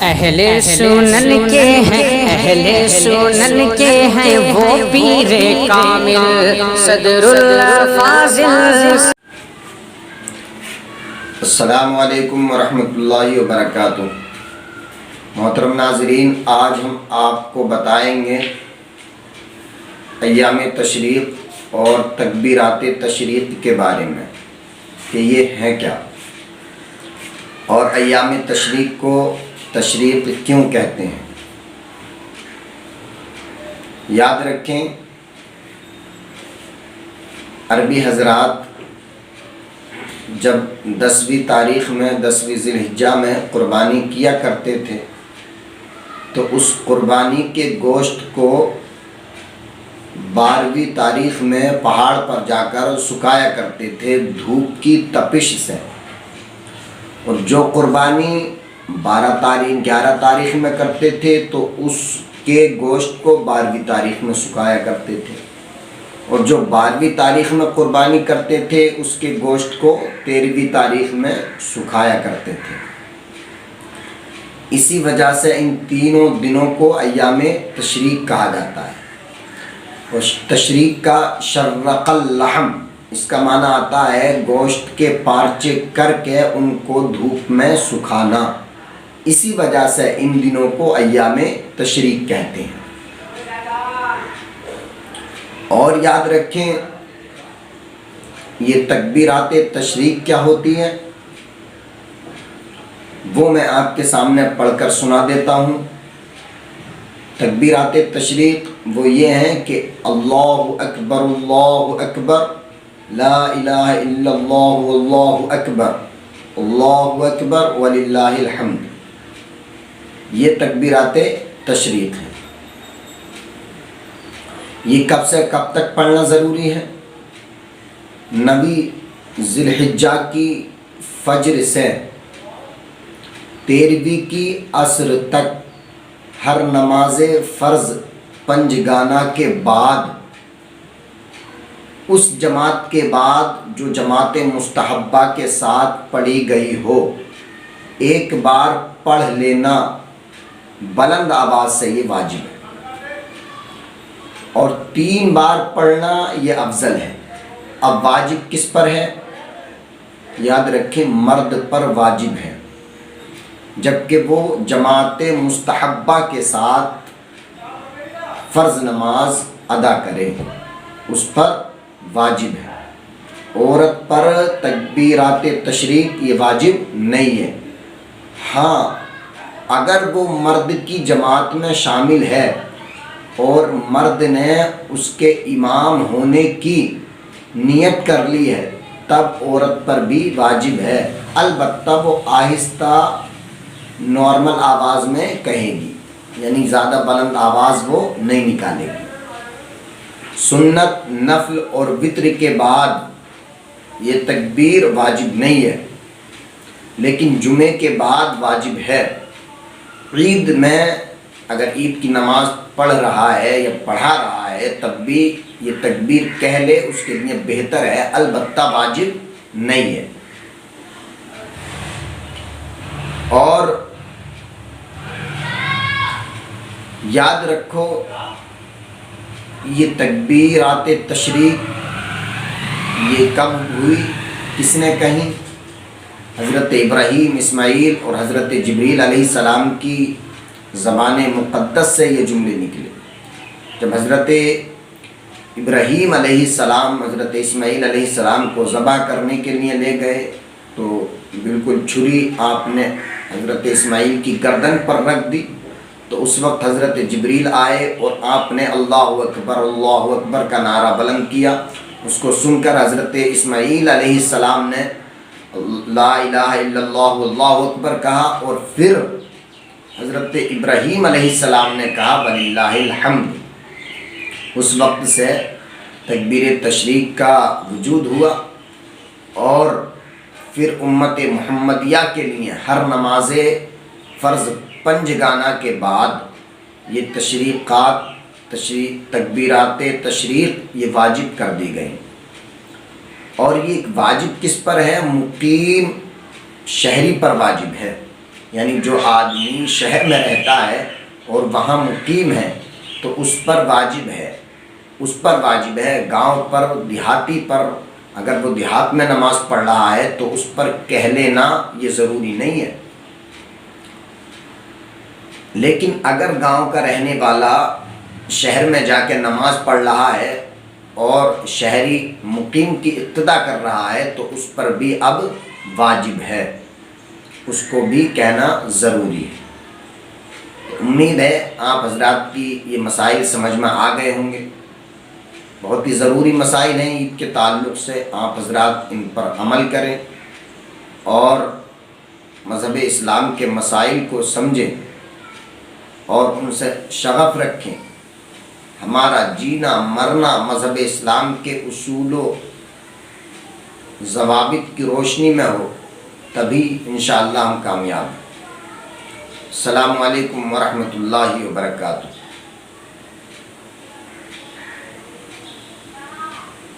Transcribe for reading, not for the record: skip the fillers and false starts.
اہل سنن کے ہیں، اہل سنن کے ہیں وہ پیر کامل صدر الفاضل۔ السلام علیکم ورحمۃ اللہ وبرکاتہ۔ محترم ناظرین، آج ہم آپ کو بتائیں گے ایام تشریق اور تکبیرات تشریق کے بارے میں کہ یہ ہیں کیا، اور ایام تشریق کو تشریق کیوں کہتے ہیں۔ یاد رکھیں، عربی حضرات جب 10ویں تاریخ میں 10ویں ذی الحجہ میں قربانی کیا کرتے تھے تو اس قربانی کے گوشت کو 12ویں تاریخ میں پہاڑ پر جا کر سکھایا کرتے تھے دھوپ کی تپش سے، اور جو قربانی 12 تاریخ 11 تاریخ میں کرتے تھے تو اس کے گوشت کو 12ویں تاریخ میں سکھایا کرتے تھے، اور جو 12ویں تاریخ میں قربانی کرتے تھے اس کے گوشت کو 13ویں تاریخ میں سکھایا کرتے تھے۔ اسی وجہ سے ان تینوں دنوں کو ایام تشریق کہا جاتا ہے۔ اور تشریق کا شرق اللحم، اس کا معنی آتا ہے گوشت کے پارچے کر کے ان کو دھوپ میں سکھانا۔ اسی وجہ سے ان دنوں کو ایام تشریق کہتے ہیں۔ اور یاد رکھیں، یہ تکبیرات تشریق کیا ہوتی ہیں وہ میں آپ کے سامنے پڑھ کر سنا دیتا ہوں۔ تکبیرات تشریق وہ یہ ہیں کہ اللہ اکبر، لا الہ الا اللہ واللہ اکبر وللہ الحمد۔ یہ تکبیرات تشریق ہیں۔ یہ کب سے کب تک پڑھنا ضروری ہے؟ 9 ذی الحجہ کی فجر سے 13ویں کی عصر تک ہر نماز فرض پنجگانہ کے بعد، اس جماعت کے بعد جو جماعت مستحبہ کے ساتھ پڑھی گئی ہو، ایک بار پڑھ لینا بلند آواز سے یہ واجب ہے، اور 3 بار پڑھنا یہ افضل ہے۔ اب واجب کس پر ہے؟ یاد رکھیں، مرد پر واجب ہے، جبکہ وہ جماعت مستحبہ کے ساتھ فرض نماز ادا کرے، اس پر واجب ہے۔ عورت پر تکبیرات تشریق یہ واجب نہیں ہے۔ ہاں، اگر وہ مرد کی جماعت میں شامل ہے اور مرد نے اس کے امام ہونے کی نیت کر لی ہے تب عورت پر بھی واجب ہے، البتہ وہ آہستہ نارمل آواز میں کہے گی، یعنی زیادہ بلند آواز وہ نہیں نکالے گی۔ سنت، نفل اور وتر کے بعد یہ تکبیر واجب نہیں ہے، لیکن جمعے کے بعد واجب ہے۔ عید میں اگر عید کی نماز پڑھ رہا ہے یا پڑھا رہا ہے تب بھی یہ تکبیر کہہ لے، اس کے لیے بہتر ہے، البتہ واجب نہیں ہے۔ اور یاد رکھو، یہ تکبیرات تشریق یہ کب ہوئی، کس نے کہیں؟ حضرت ابراہیم، اسماعیل اور حضرت جبریل علیہ السلام کی زبان مقدس سے یہ جملے نکلے۔ جب حضرت ابراہیم علیہ السلام حضرت اسماعیل علیہ السلام کو ذبح کرنے کے لیے لے گئے تو بالکل چھری آپ نے حضرت اسماعیل کی گردن پر رکھ دی، تو اس وقت حضرت جبریل آئے اور آپ نے اللہ اکبر کا نعرہ بلند کیا۔ اس کو سن کر حضرت اسماعیل علیہ السلام نے لا الہ الا اللہ واللہ اکبر کہا، اور پھر حضرت ابراہیم علیہ السلام نے کہا وللہ الحمد۔ اس وقت سے تکبیر تشریق کا وجود ہوا، اور پھر امت محمدیہ کے لیے ہر نماز فرض پنجگانہ کے بعد یہ تکبیرات تشریق یہ واجب کر دی گئی۔ اور یہ واجب کس پر ہے؟ مقیم شہری پر واجب ہے، یعنی جو آدمی شہر میں رہتا ہے اور وہاں مقیم ہے تو اس پر واجب ہے، گاؤں پر، دیہاتی پر اگر وہ دیہات میں نماز پڑھ رہا ہے تو اس پر کہہ لینا یہ ضروری نہیں ہے، لیکن اگر گاؤں کا رہنے والا شہر میں جا کے نماز پڑھ رہا ہے اور شہری مقیم کی اقتدا کر رہا ہے تو اس پر بھی اب واجب ہے، اس کو بھی کہنا ضروری ہے۔ امید ہے آپ حضرات کی یہ مسائل سمجھ میں آ گئے ہوں گے، بہت ہی ضروری مسائل ہیں عید کے تعلق سے، آپ حضرات ان پر عمل کریں اور مذہب اسلام کے مسائل کو سمجھیں اور ان سے شغف رکھیں۔ ہمارا جینا مرنا مذہب اسلام کے اصول و ضوابط کی روشنی میں ہو، تبھی انشاءاللہ ہم کامیاب ہیں۔ السلام علیکم ورحمۃ اللہ وبرکاتہ۔